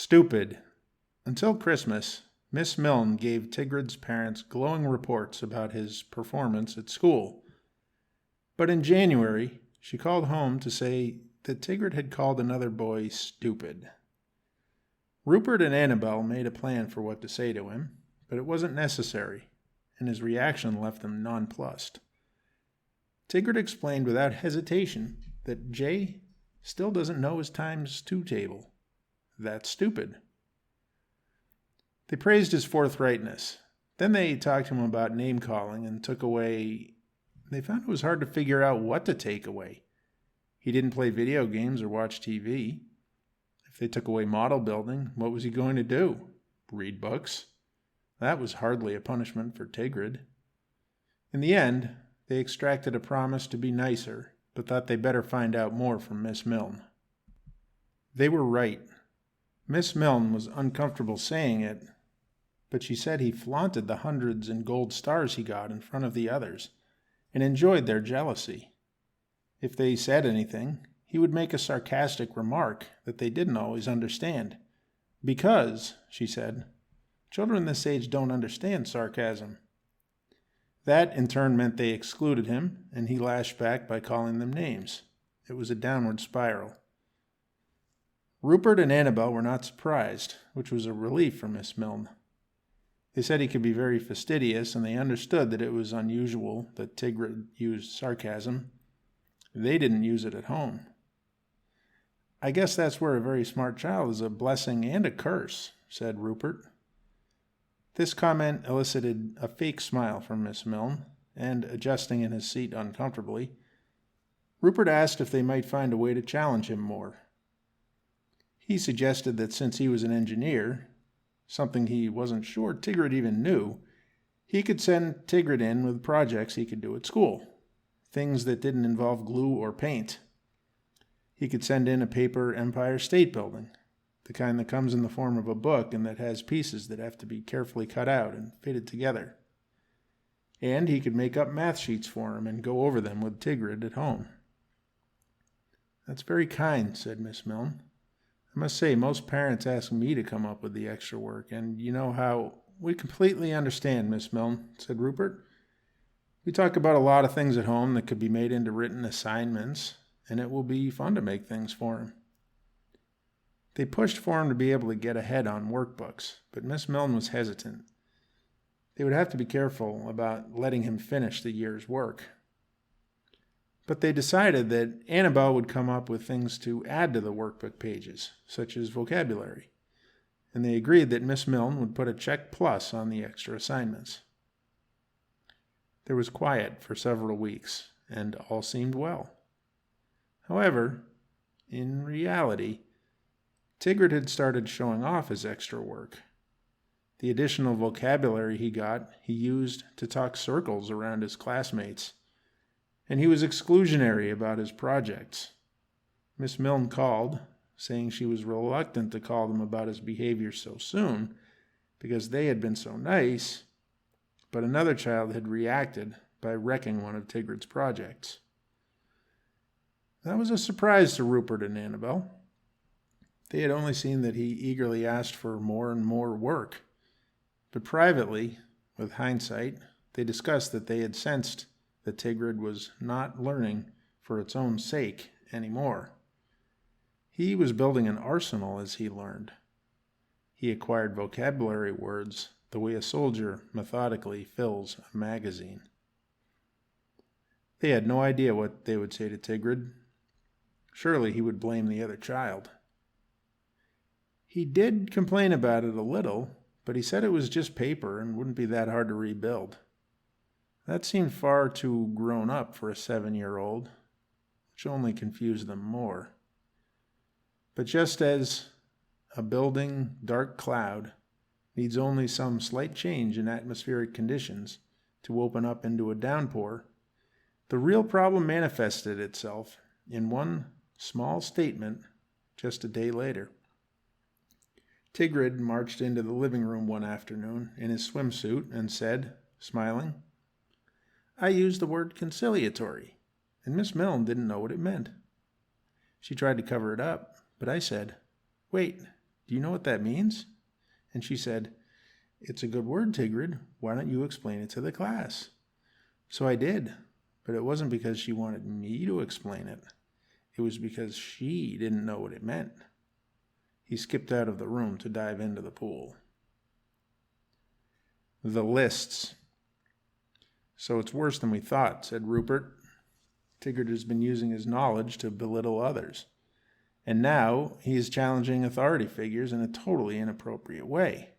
Stupid. Until Christmas, Miss Milne gave Tigrid's parents glowing reports about his performance at school. But in January, she called home to say that Tigrid had called another boy stupid. Rupert and Annabel made a plan for what to say to him, but it wasn't necessary, and his reaction left them nonplussed. Tigrid explained without hesitation that Jay still doesn't know his times two table. That's stupid. They praised his forthrightness. Then they talked to him about name-calling and they found it was hard to figure out what to take away. He didn't play video games or watch TV. If they took away model building, what was he going to do? Read books? That was hardly a punishment for Tigrid. In the end, they extracted a promise to be nicer, but thought they better find out more from Miss Milne. They were right. Miss Milne was uncomfortable saying it, but she said he flaunted the hundreds and gold stars he got in front of the others, and enjoyed their jealousy. If they said anything, he would make a sarcastic remark that they didn't always understand. Because, she said, children this age don't understand sarcasm. That, in turn, meant they excluded him, and he lashed back by calling them names. It was a downward spiral. Rupert and Annabel were not surprised, which was a relief for Miss Milne. They said he could be very fastidious, and they understood that it was unusual that Tigrid used sarcasm. They didn't use it at home. I guess that's where a very smart child is a blessing and a curse, said Rupert. This comment elicited a fake smile from Miss Milne, and, adjusting in his seat uncomfortably, Rupert asked if they might find a way to challenge him more. He suggested that since he was an engineer, something he wasn't sure Tigrid even knew, he could send Tigrid in with projects he could do at school, things that didn't involve glue or paint. He could send in a paper Empire State Building, the kind that comes in the form of a book and that has pieces that have to be carefully cut out and fitted together. And he could make up math sheets for him and go over them with Tigrid at home. That's very kind, said Miss Milne. I must say, most parents ask me to come up with the extra work, and you know how... We completely understand, Miss Milne, said Rupert. We talk about a lot of things at home that could be made into written assignments, and it will be fun to make things for him. They pushed for him to be able to get ahead on workbooks, but Miss Milne was hesitant. They would have to be careful about letting him finish the year's work. But they decided that Annabel would come up with things to add to the workbook pages, such as vocabulary, and they agreed that Miss Milne would put a check plus on the extra assignments. There was quiet for several weeks, and all seemed well. However, in reality, Tigrid had started showing off his extra work. The additional vocabulary he got, he used to talk circles around his classmates, and he was exclusionary about his projects. Miss Milne called, saying she was reluctant to call them about his behavior so soon, because they had been so nice, but another child had reacted by wrecking one of Tigrid's projects. That was a surprise to Rupert and Annabel. They had only seen that he eagerly asked for more and more work, but privately, with hindsight, they discussed that they had sensed that Tigrid was not learning for its own sake anymore. He was building an arsenal as he learned. He acquired vocabulary words the way a soldier methodically fills a magazine. They had no idea what they would say to Tigrid. Surely he would blame the other child. He did complain about it a little, but he said it was just paper and wouldn't be that hard to rebuild. That seemed far too grown up for a 7-year-old, which only confused them more. But just as a building dark cloud needs only some slight change in atmospheric conditions to open up into a downpour, the real problem manifested itself in one small statement just a day later. Tigrid marched into the living room one afternoon in his swimsuit and said, smiling, I used the word conciliatory, and Miss Milne didn't know what it meant. She tried to cover it up, but I said, wait, Do you know what that means? And she said, It's a good word, Tigrid. Why don't you explain it to the class? So I did, but it wasn't because she wanted me to explain it. It was because she didn't know what it meant. He skipped out of the room to dive into the pool. The lists. So it's worse than we thought, said Rupert. Tigrid has been using his knowledge to belittle others. And now he is challenging authority figures in a totally inappropriate way.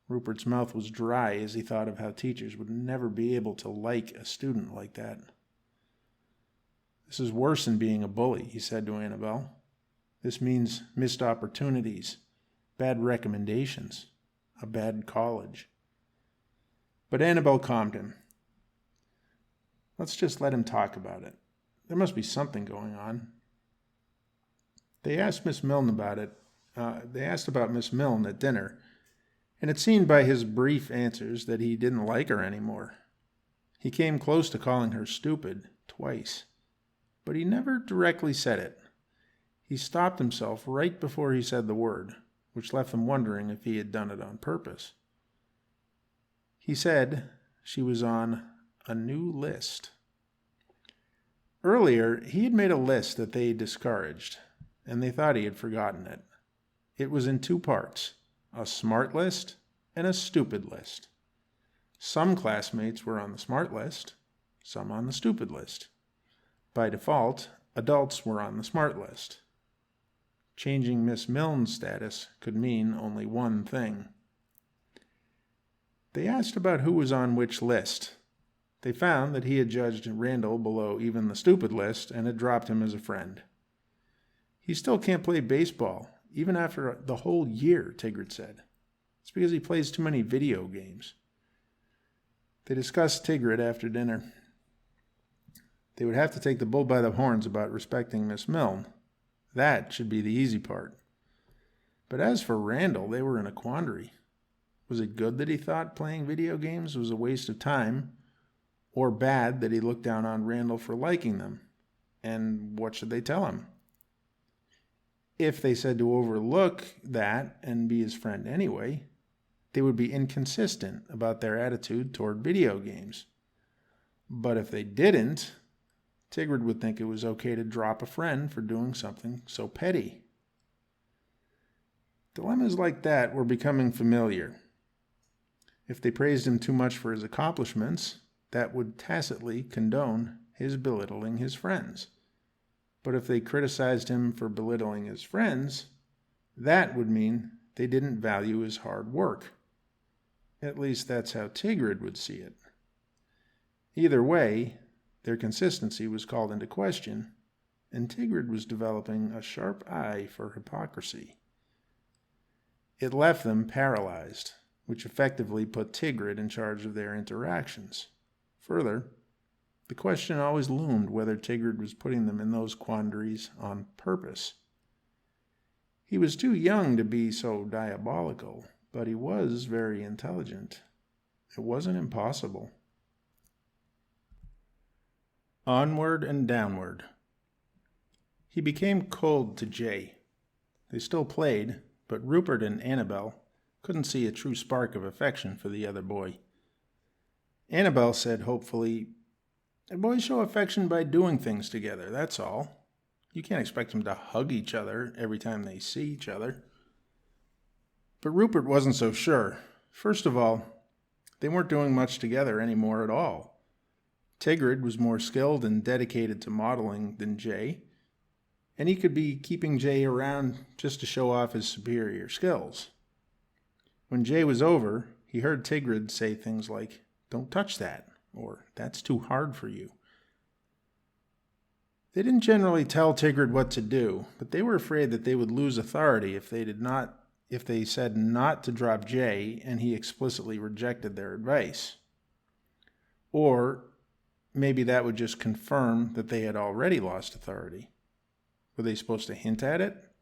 Rupert's mouth was dry as he thought of how teachers would never be able to like a student like that. This is worse than being a bully, he said to Annabelle. This means missed opportunities, bad recommendations, a bad college. But Annabelle calmed him. Let's just let him talk about it. There must be something going on. They asked Miss Milne about it. They asked about Miss Milne at dinner, and it seemed by his brief answers that he didn't like her anymore. He came close to calling her stupid twice, but he never directly said it. He stopped himself right before he said the word, which left them wondering if he had done it on purpose. He said she was on a new list. Earlier, he had made a list that they discouraged, and they thought he had forgotten it. It was in 2 parts, a smart list and a stupid list. Some classmates were on the smart list, some on the stupid list. By default, adults were on the smart list. Changing Miss Milne's status could mean only one thing. They asked about who was on which list. They found that he had judged Randall below even the stupid list and had dropped him as a friend. He still can't play baseball, even after the whole year, Tigrid said. It's because he plays too many video games. They discussed Tigrid after dinner. They would have to take the bull by the horns about respecting Miss Milne. That should be the easy part. But as for Randall, they were in a quandary. Was it good that he thought playing video games was a waste of time, or bad that he looked down on Randall for liking them? And what should they tell him? If they said to overlook that and be his friend anyway, they would be inconsistent about their attitude toward video games. But if they didn't, Tigrid would think it was okay to drop a friend for doing something so petty. Dilemmas like that were becoming familiar. If they praised him too much for his accomplishments, that would tacitly condone his belittling his friends. But if they criticized him for belittling his friends, that would mean they didn't value his hard work. At least that's how Tigrid would see it. Either way, their consistency was called into question, and Tigrid was developing a sharp eye for hypocrisy. It left them paralyzed, which effectively put Tigrid in charge of their interactions. Further, the question always loomed whether Tigrid was putting them in those quandaries on purpose. He was too young to be so diabolical, but he was very intelligent. It wasn't impossible. Onward and Downward. He became cold to Jay. They still played, but Rupert and Annabelle couldn't see a true spark of affection for the other boy. Annabelle said hopefully, "Boys show affection by doing things together, that's all. You can't expect them to hug each other every time they see each other." But Rupert wasn't so sure. First of all, they weren't doing much together anymore at all. Tigrid was more skilled and dedicated to modeling than Jay, and he could be keeping Jay around just to show off his superior skills. When Jay was over, he heard Tigrid say things like, "Don't touch that," or "That's too hard for you." They didn't generally tell Tigrid what to do, but they were afraid that they would lose authority if they said not to drop Jay and he explicitly rejected their advice. Or maybe that would just confirm that they had already lost authority. Were they supposed to hint at it?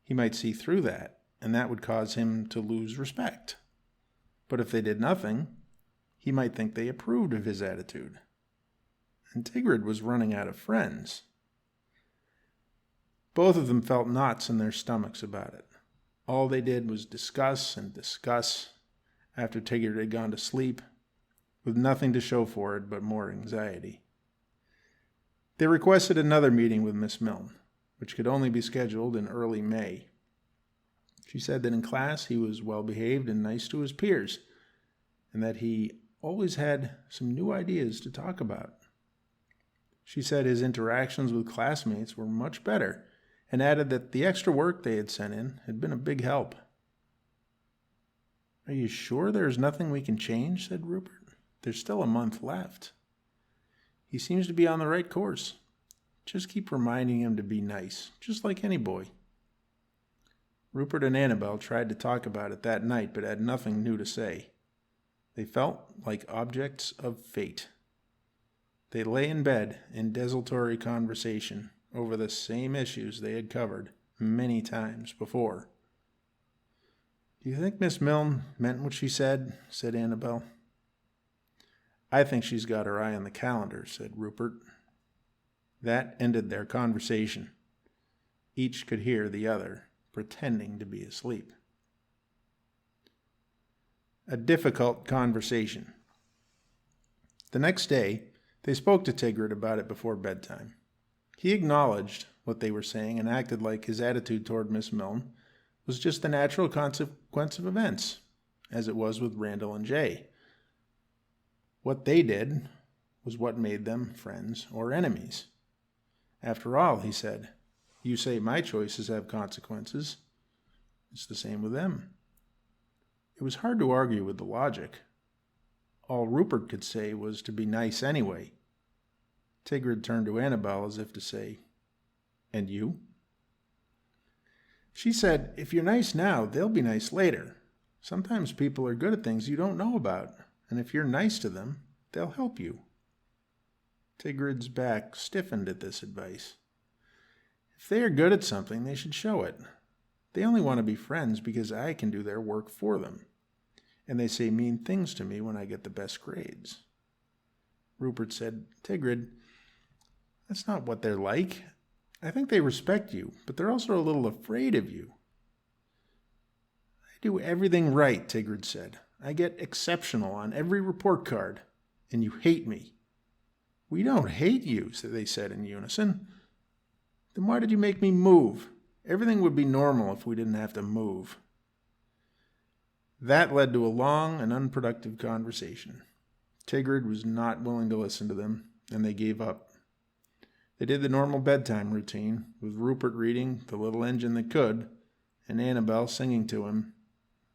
He might see through that, and that would cause him to lose respect. But if they did nothing, he might think they approved of his attitude. And Tigrid was running out of friends. Both of them felt knots in their stomachs about it. All they did was discuss and discuss after Tigrid had gone to sleep, with nothing to show for it but more anxiety. They requested another meeting with Miss Milne, which could only be scheduled in early May. She said that in class he was well behaved and nice to his peers, and that he always had some new ideas to talk about. She said his interactions with classmates were much better, and added that the extra work they had sent in had been a big help. "Are you sure there's nothing we can change?" said Rupert. "There's still a month left. He seems to be on the right course. Just keep reminding him to be nice, just like any boy." Rupert and Annabel tried to talk about it that night, but had nothing new to say. They felt like objects of fate. They lay in bed in desultory conversation over the same issues they had covered many times before. "Do you think Miss Milne meant what she said?" said Annabel. "I think she's got her eye on the calendar," said Rupert. That ended their conversation. Each could hear the other pretending to be asleep. A difficult conversation. The next day, they spoke to Tigrid about it before bedtime. He acknowledged what they were saying and acted like his attitude toward Miss Milne was just the natural consequence of events, as it was with Randall and Jay. What they did was what made them friends or enemies. "After all," he said, "you say my choices have consequences. It's the same with them." It was hard to argue with the logic. All Rupert could say was to be nice anyway. Tigrid turned to Annabel as if to say, "And you?" She said, "If you're nice now, they'll be nice later. Sometimes people are good at things you don't know about, and if you're nice to them, they'll help you." Tigrid's back stiffened at this advice. If they are good at something, they should show it. They only want to be friends because I can do their work for them, and they say mean things to me when I get the best grades. Rupert said, "Tigrid, that's not what they're like. I think they respect you, but they're also a little afraid of you." "I do everything right," Tigrid said. "I get exceptional on every report card, and you hate me." "We don't hate you," they said in unison. "Then why did you make me move? Everything would be normal if we didn't have to move." That led to a long and unproductive conversation. Tigrid was not willing to listen to them, and they gave up. They did the normal bedtime routine, with Rupert reading The Little Engine That Could, and Annabel singing to him,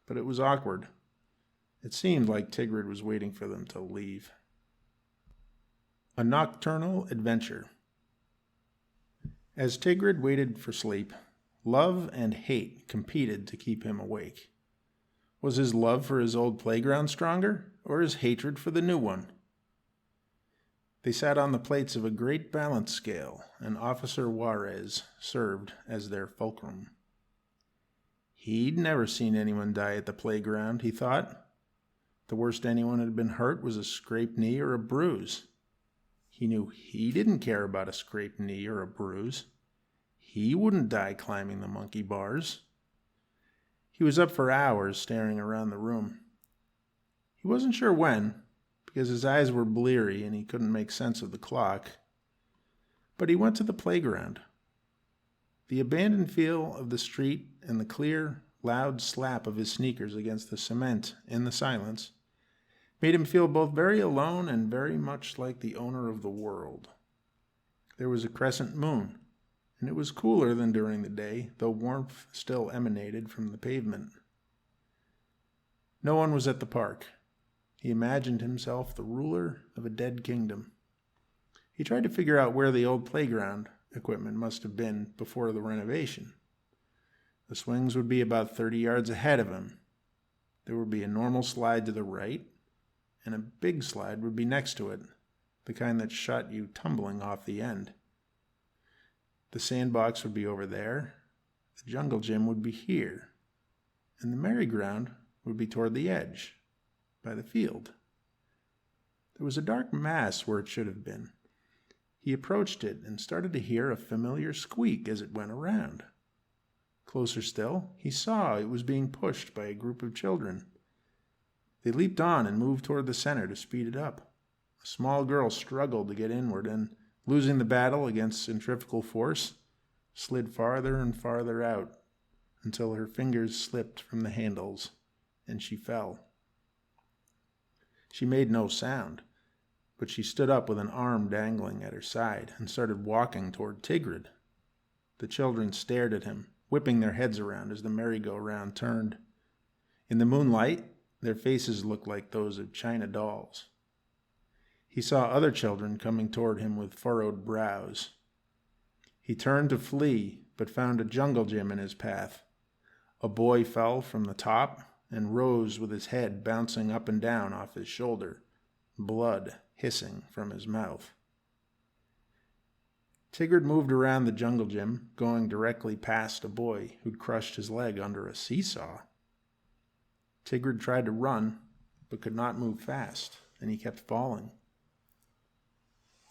but it was awkward. It seemed like Tigrid was waiting for them to leave. A Nocturnal Adventure. As Tigrid waited for sleep, love and hate competed to keep him awake. Was his love for his old playground stronger, or his hatred for the new one? They sat on the plates of a great balance scale, and Officer Juarez served as their fulcrum. He'd never seen anyone die at the playground, he thought. The worst anyone had been hurt was a scraped knee or a bruise. He knew he didn't care about a scraped knee or a bruise. He wouldn't die climbing the monkey bars. He was up for hours staring around the room. He wasn't sure when, because his eyes were bleary and he couldn't make sense of the clock. But he went to the playground. The abandoned feel of the street and the clear, loud slap of his sneakers against the cement in the silence made him feel both very alone and very much like the owner of the world. There was a crescent moon, and it was cooler than during the day, though warmth still emanated from the pavement. No one was at the park. He imagined himself the ruler of a dead kingdom. He tried to figure out where the old playground equipment must have been before the renovation. The swings would be about 30 yards ahead of him. There would be a normal slide to the right, and a big slide would be next to it, the kind that shot you tumbling off the end. The sandbox would be over there, the jungle gym would be here, and the merry-go-round would be toward the edge, by the field. There was a dark mass where it should have been. He approached it and started to hear a familiar squeak as it went around. Closer still, he saw it was being pushed by a group of children. They leaped on and moved toward the center to speed it up. A small girl struggled to get inward and, losing the battle against centrifugal force, slid farther and farther out until her fingers slipped from the handles and she fell. She made no sound, but she stood up with an arm dangling at her side and started walking toward Tigrid. The children stared at him, whipping their heads around as the merry-go-round turned. In the moonlight, their faces looked like those of china dolls. He saw other children coming toward him with furrowed brows. He turned to flee, but found a jungle gym in his path. A boy fell from the top and rose with his head bouncing up and down off his shoulder, blood hissing from his mouth. Tigrid moved around the jungle gym, going directly past a boy who'd crushed his leg under a seesaw. Tigrid tried to run, but could not move fast, and he kept falling.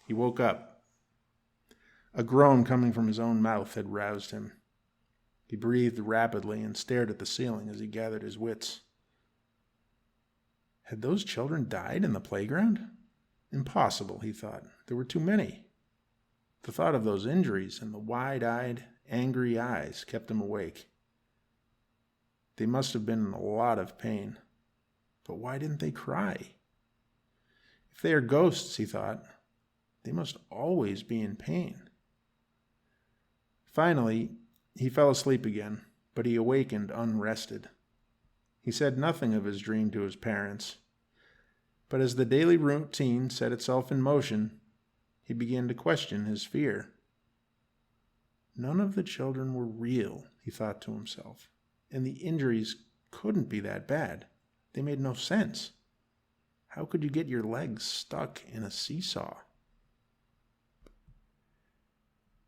He woke up. A groan coming from his own mouth had roused him. He breathed rapidly and stared at the ceiling as he gathered his wits. Had those children died in the playground? Impossible, he thought. There were too many. The thought of those injuries and the wide-eyed, angry eyes kept him awake. They must have been in a lot of pain. But why didn't they cry? If they are ghosts, he thought, they must always be in pain. Finally, he fell asleep again, but he awakened unrested. He said nothing of his dream to his parents, but as the daily routine set itself in motion, he began to question his fear. None of the children were real, he thought to himself, and the injuries couldn't be that bad. They made no sense. How could you get your legs stuck in a seesaw?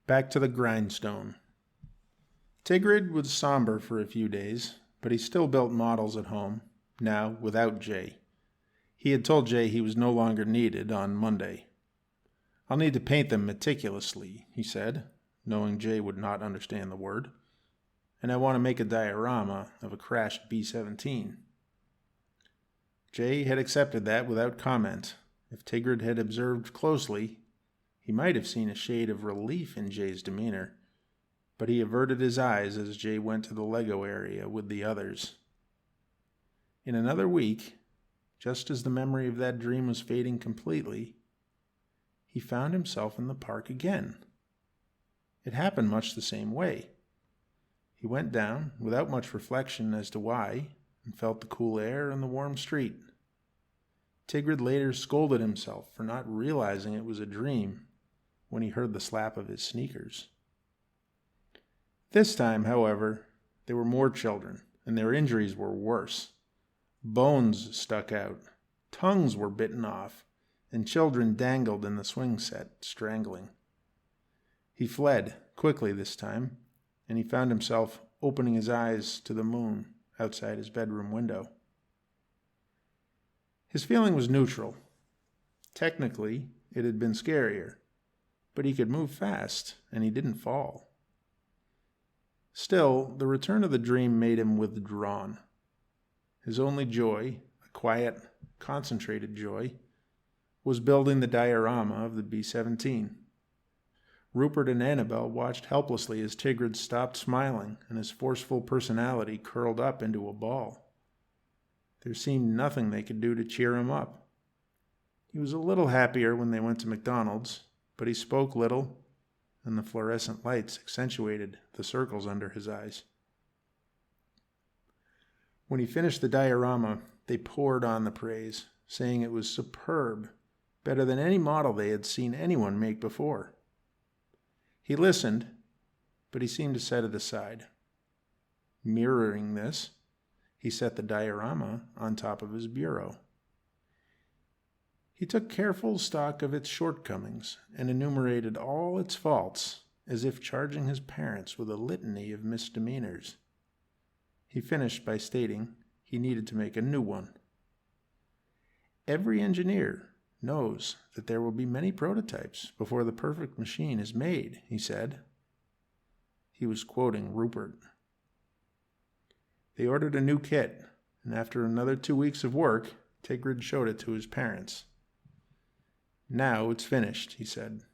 Back to the Grindstone. Tigrid was somber for a few days, but he still built models at home, now without Jay. He had told Jay he was no longer needed on Monday. I'll need to paint them meticulously, he said, knowing Jay would not understand the word, and I want to make a diorama of a crashed B-17. Jay had accepted that without comment. If Tigrid had observed closely, he might have seen a shade of relief in Jay's demeanor, but he averted his eyes as Jay went to the Lego area with the others. In another week, just as the memory of that dream was fading completely, he found himself in the park again. It happened much the same way. He went down, without much reflection as to why, and felt the cool air and the warm street. Tigrid later scolded himself for not realizing it was a dream when he heard the slap of his sneakers. This time, however, there were more children, and their injuries were worse. Bones stuck out, tongues were bitten off, and children dangled in the swing set, strangling. He fled, quickly this time, and he found himself opening his eyes to the moon outside his bedroom window. His feeling was neutral. Technically, it had been scarier, but he could move fast, and he didn't fall. Still, the return of the dream made him withdrawn. His only joy, a quiet, concentrated joy, was building the diorama of the B-17. Rupert and Annabelle watched helplessly as Tigrid stopped smiling and his forceful personality curled up into a ball. There seemed nothing they could do to cheer him up. He was a little happier when they went to McDonald's, but he spoke little, and the fluorescent lights accentuated the circles under his eyes. When he finished the diorama, they poured on the praise, saying it was superb, better than any model they had seen anyone make before. He listened, but he seemed to set it aside. Mirroring this, he set the diorama on top of his bureau. He took careful stock of its shortcomings and enumerated all its faults as if charging his parents with a litany of misdemeanors. He finished by stating he needed to make a new one. Every engineer knows that there will be many prototypes before the perfect machine is made, he said. He was quoting Rupert. They ordered a new kit, and after another 2 weeks of work, Tigrid showed it to his parents. "Now it's finished," he said.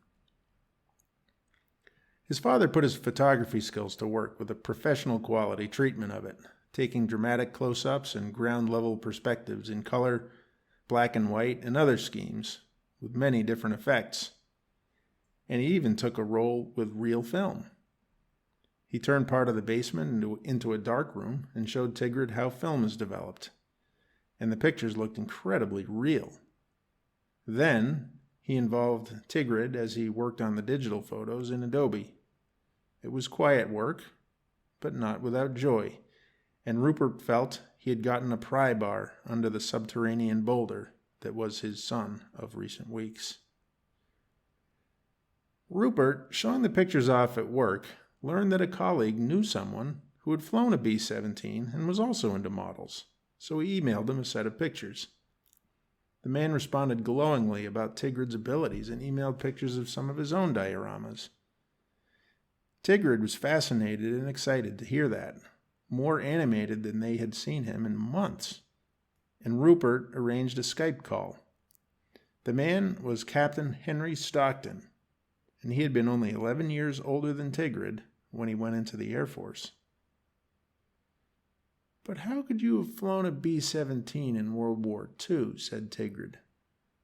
His father put his photography skills to work with a professional quality treatment of it, taking dramatic close-ups and ground-level perspectives in color, black and white, and other schemes, with many different effects. And he even took a roll with real film. He turned part of the basement into a dark room and showed Tigrid how film is developed, and the pictures looked incredibly real. Then he involved Tigrid as he worked on the digital photos in Adobe. It was quiet work, but not without joy, and Rupert felt he had gotten a pry bar under the subterranean boulder that was his son of recent weeks. Rupert, showing the pictures off at work, learned that a colleague knew someone who had flown a B-17 and was also into models, so he emailed him a set of pictures. The man responded glowingly about Tigrid's abilities and emailed pictures of some of his own dioramas. Tigrid was fascinated and excited to hear that, more animated than they had seen him in months, and Rupert arranged a Skype call. The man was Captain Henry Stockton, and he had been only 11 years older than Tigrid when he went into the Air Force. "But how could you have flown a B-17 in World War II?" said Tigrid.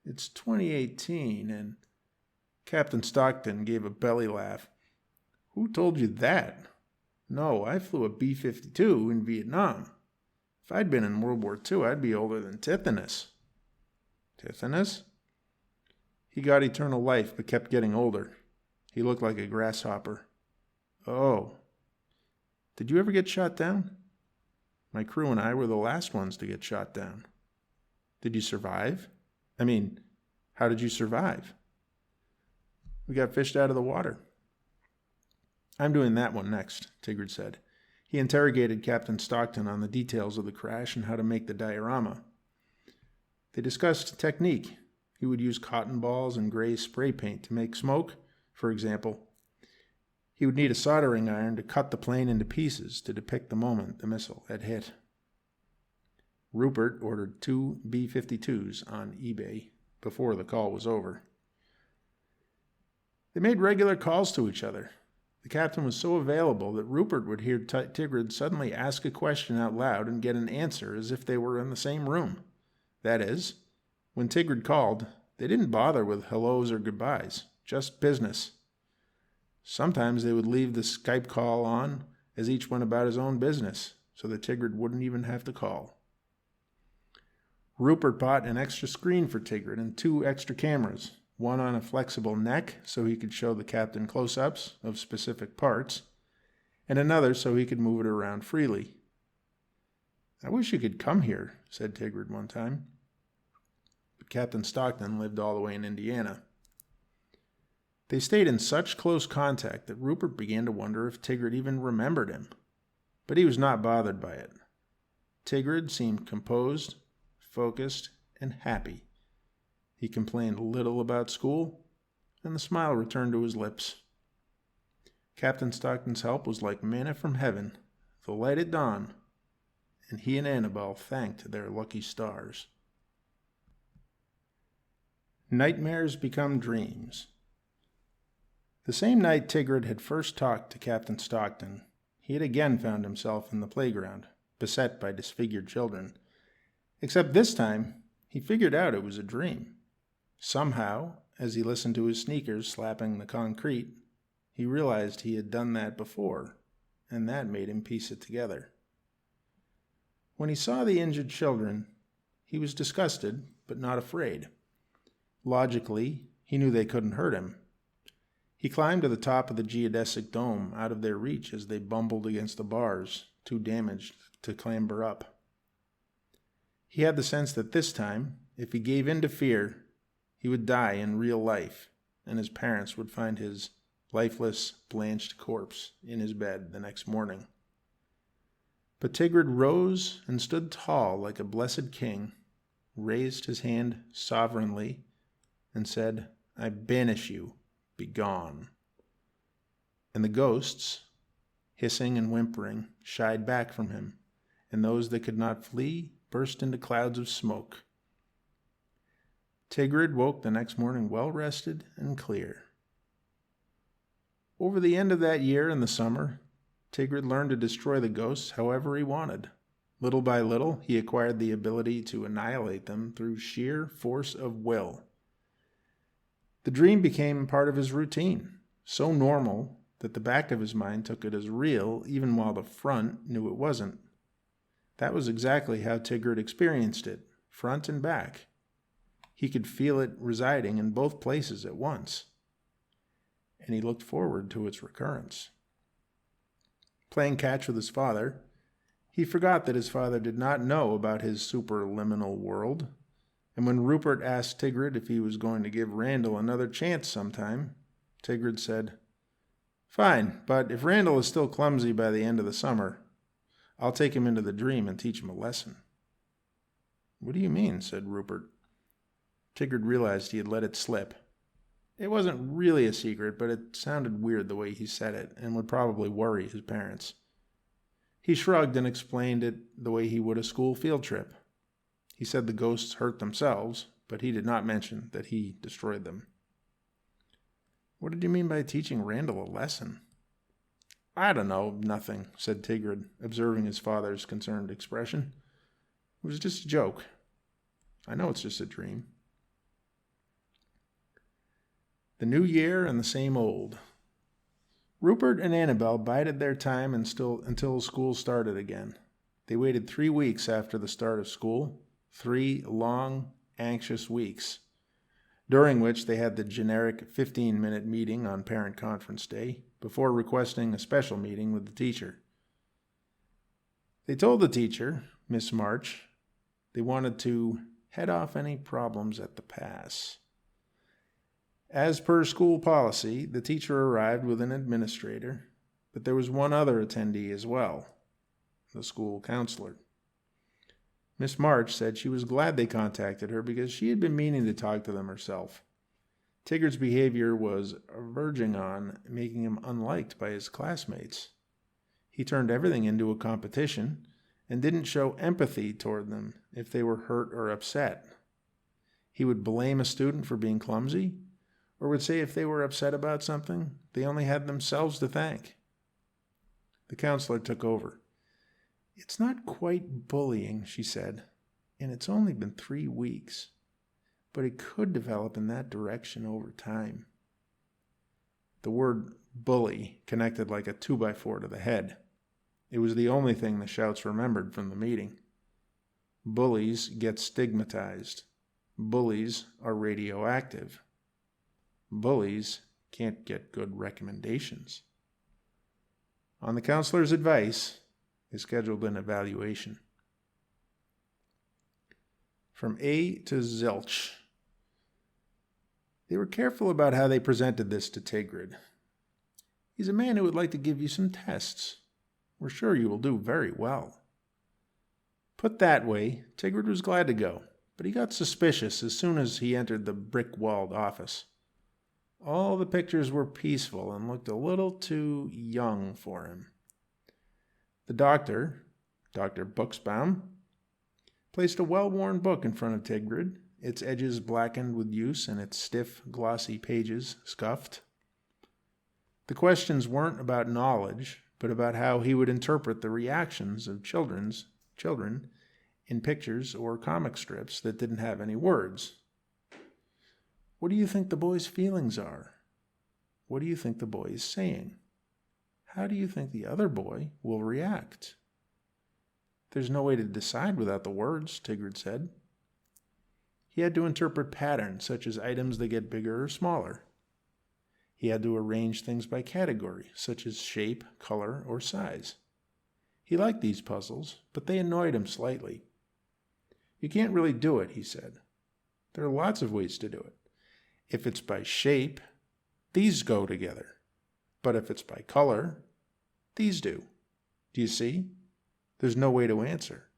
"It's 2018, and..." Captain Stockton gave a belly laugh. "Who told you that? No, I flew a B-52 in Vietnam. If I'd been in World War II, I'd be older than Tithonus." "Tithonus?" "He got eternal life, but kept getting older. He looked like a grasshopper." "Oh. Did you ever get shot down?" "My crew and I were the last ones to get shot down." "Did you survive? How did you survive?" "We got fished out of the water." "I'm doing that one next," Tigrid said. He interrogated Captain Stockton on the details of the crash and how to make the diorama. They discussed technique. He would use cotton balls and gray spray paint to make smoke, for example. He would need a soldering iron to cut the plane into pieces to depict the moment the missile had hit. Rupert ordered 2 B-52s on eBay before the call was over. They made regular calls to each other. The captain was so available that Rupert would hear Tigrid suddenly ask a question out loud and get an answer as if they were in the same room. That is, when Tigrid called, they didn't bother with hellos or goodbyes, just business. Sometimes they would leave the Skype call on as each went about his own business, so that Tigrid wouldn't even have to call. Rupert bought an extra screen for Tigrid and 2 extra cameras, one on a flexible neck so he could show the captain close-ups of specific parts, and another so he could move it around freely. "I wish you could come here," said Tigrid one time. But Captain Stockton lived all the way in Indiana. They stayed in such close contact that Rupert began to wonder if Tigrid even remembered him. But he was not bothered by it. Tigrid seemed composed, focused, and happy. He complained little about school, and the smile returned to his lips. Captain Stockton's help was like manna from heaven, the light at dawn, and he and Annabelle thanked their lucky stars. Nightmares become dreams. The same night Tigrid had first talked to Captain Stockton, he had again found himself in the playground, beset by disfigured children. Except this time, he figured out it was a dream. Somehow, as he listened to his sneakers slapping the concrete, he realized he had done that before, and that made him piece it together. When he saw the injured children, he was disgusted, but not afraid. Logically, he knew they couldn't hurt him. He climbed to the top of the geodesic dome out of their reach as they bumbled against the bars, too damaged to clamber up. He had the sense that this time, if he gave in to fear, he would die in real life, and his parents would find his lifeless, blanched corpse in his bed the next morning. But Tigrid rose and stood tall like a blessed king, raised his hand sovereignly, and said, "I banish you. Be gone." And the ghosts, hissing and whimpering, shied back from him, and those that could not flee burst into clouds of smoke. Tigrid woke the next morning well-rested and clear. Over the end of that year in the summer, Tigrid learned to destroy the ghosts however he wanted. Little by little, he acquired the ability to annihilate them through sheer force of will. The dream became part of his routine, so normal that the back of his mind took it as real even while the front knew it wasn't. That was exactly how Tigrid experienced it, front and back. He could feel it residing in both places at once, and he looked forward to its recurrence. Playing catch with his father, he forgot that his father did not know about his superliminal world, and when Rupert asked Tigrid if he was going to give Randall another chance sometime, Tigrid said, "Fine, but if Randall is still clumsy by the end of the summer, I'll take him into the dream and teach him a lesson." "What do you mean?" said Rupert. Tigrid realized he had let it slip. It wasn't really a secret, but it sounded weird the way he said it, and would probably worry his parents. He shrugged and explained it the way he would a school field trip. He said the ghosts hurt themselves, but he did not mention that he destroyed them. "What did you mean by teaching Randall a lesson?" "I don't know, nothing," said Tigrid, observing his father's concerned expression. "It was just a joke. I know it's just a dream." The new year and the same old. Rupert and Annabelle bided their time until school started again. They waited 3 weeks after the start of school, 3 long, anxious weeks, during which they had the generic 15-minute meeting on Parent Conference Day before requesting a special meeting with the teacher. They told the teacher, Miss March, they wanted to head off any problems at the pass. As per school policy, the teacher arrived with an administrator, but there was one other attendee as well, the school counselor. Miss March said she was glad they contacted her because she had been meaning to talk to them herself. Tigrid's behavior was verging on making him unliked by his classmates. He turned everything into a competition and didn't show empathy toward them if they were hurt or upset. He would blame a student for being clumsy, or would say if they were upset about something, they only had themselves to thank. The counselor took over. "It's not quite bullying," she said, "and it's only been 3 weeks. But it could develop in that direction over time." The word bully connected like a 2x4 to the head. It was the only thing the Schauts remembered from the meeting. Bullies get stigmatized. Bullies are radioactive. Bullies can't get good recommendations. On the counselor's advice, they scheduled an evaluation. From A to Zilch. They were careful about how they presented this to Tigrid. "He's a man who would like to give you some tests. We're sure you will do very well." Put that way, Tigrid was glad to go, but he got suspicious as soon as he entered the brick-walled office. All the pictures were peaceful and looked a little too young for him. The doctor, Dr. Buxbaum, placed a well-worn book in front of Tigrid, its edges blackened with use and its stiff, glossy pages scuffed. The questions weren't about knowledge, but about how he would interpret the reactions of children in pictures or comic strips that didn't have any words. What do you think the boy's feelings are? What do you think the boy is saying? How do you think the other boy will react? There's no way to decide without the words, Tigrid said. He had to interpret patterns, such as items that get bigger or smaller. He had to arrange things by category, such as shape, color, or size. He liked these puzzles, but they annoyed him slightly. "You can't really do it," he said. "There are lots of ways to do it. If it's by shape, these go together. But if it's by color, these do. Do you see? There's no way to answer."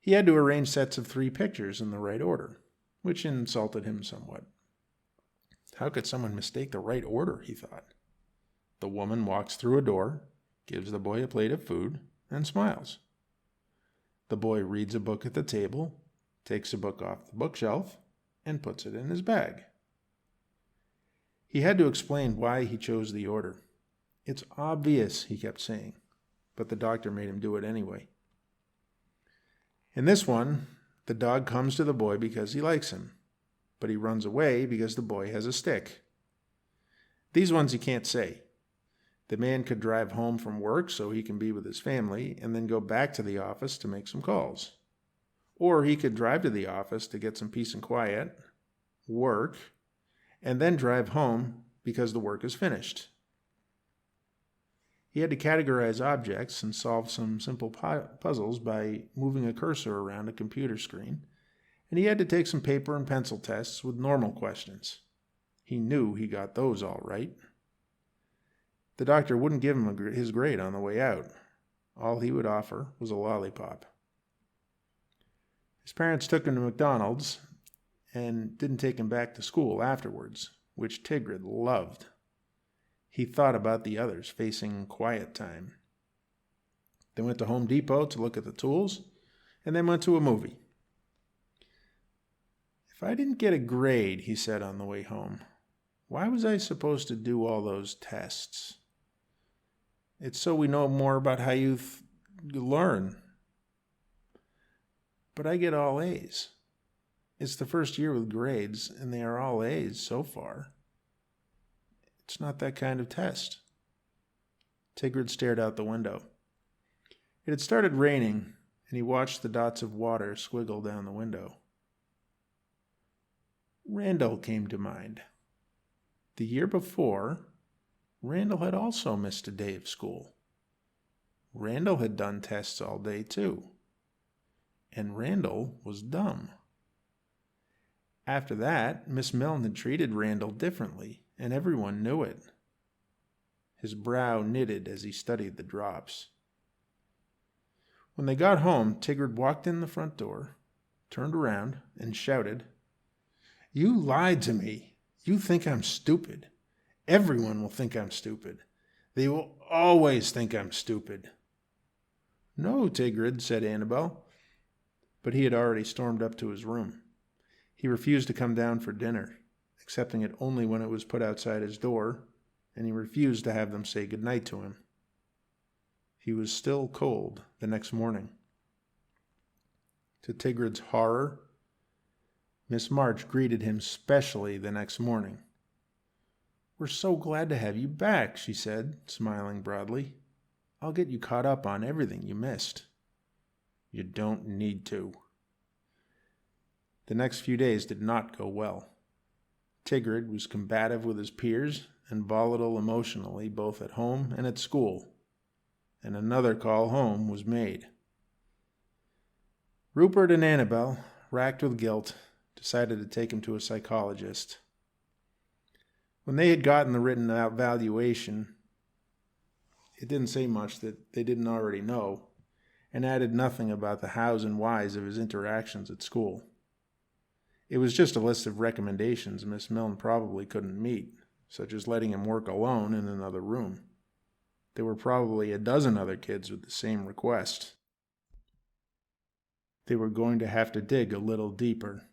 He had to arrange sets of 3 pictures in the right order, which insulted him somewhat. How could someone mistake the right order, he thought. The woman walks through a door, gives the boy a plate of food, and smiles. The boy reads a book at the table, takes a book off the bookshelf, and puts it in his bag. He had to explain why he chose the order. "It's obvious," he kept saying, but the doctor made him do it anyway. In this one, the dog comes to the boy because he likes him, but he runs away because the boy has a stick. These ones you can't say. The man could drive home from work so he can be with his family and then go back to the office to make some calls. Or he could drive to the office to get some peace and quiet, work, and then drive home because the work is finished. He had to categorize objects and solve some simple puzzles by moving a cursor around a computer screen, and he had to take some paper and pencil tests with normal questions. He knew he got those all right. The doctor wouldn't give him his grade on the way out. All he would offer was a lollipop. His parents took him to McDonald's and didn't take him back to school afterwards, which Tigrid loved. He thought about the others facing quiet time. They went to Home Depot to look at the tools, and then went to a movie. "If I didn't get a grade," he said on the way home, "why was I supposed to do all those tests? It's so we know more about how you learn. But I get all A's. It's the first year with grades, and they are all A's so far. It's not that kind of test." Tigrid stared out the window. It had started raining, and he watched the dots of water squiggle down the window. Randall came to mind. The year before, Randall had also missed a day of school. Randall had done tests all day too. And Randall was dumb. After that, Miss Milne had treated Randall differently, and everyone knew it. His brow knitted as he studied the drops. When they got home, Tigrid walked in the front door, turned around, and shouted, "You lied to me. You think I'm stupid. Everyone will think I'm stupid. They will always think I'm stupid." "No, Tigrid," said Annabel. But he had already stormed up to his room. He refused to come down for dinner, accepting it only when it was put outside his door, and he refused to have them say goodnight to him. He was still cold the next morning. To Tigrid's horror, Miss March greeted him specially the next morning. "We're so glad to have you back," she said, smiling broadly. "I'll get you caught up on everything you missed." "You don't need to." The next few days did not go well. Tigrid was combative with his peers and volatile emotionally both at home and at school, and another call home was made. Rupert and Annabel, racked with guilt, decided to take him to a psychologist. When they had gotten the written evaluation, it didn't say much that they didn't already know, and added nothing about the hows and whys of his interactions at school. It was just a list of recommendations Miss Milne probably couldn't meet, such as letting him work alone in another room. There were probably a dozen other kids with the same request. They were going to have to dig a little deeper.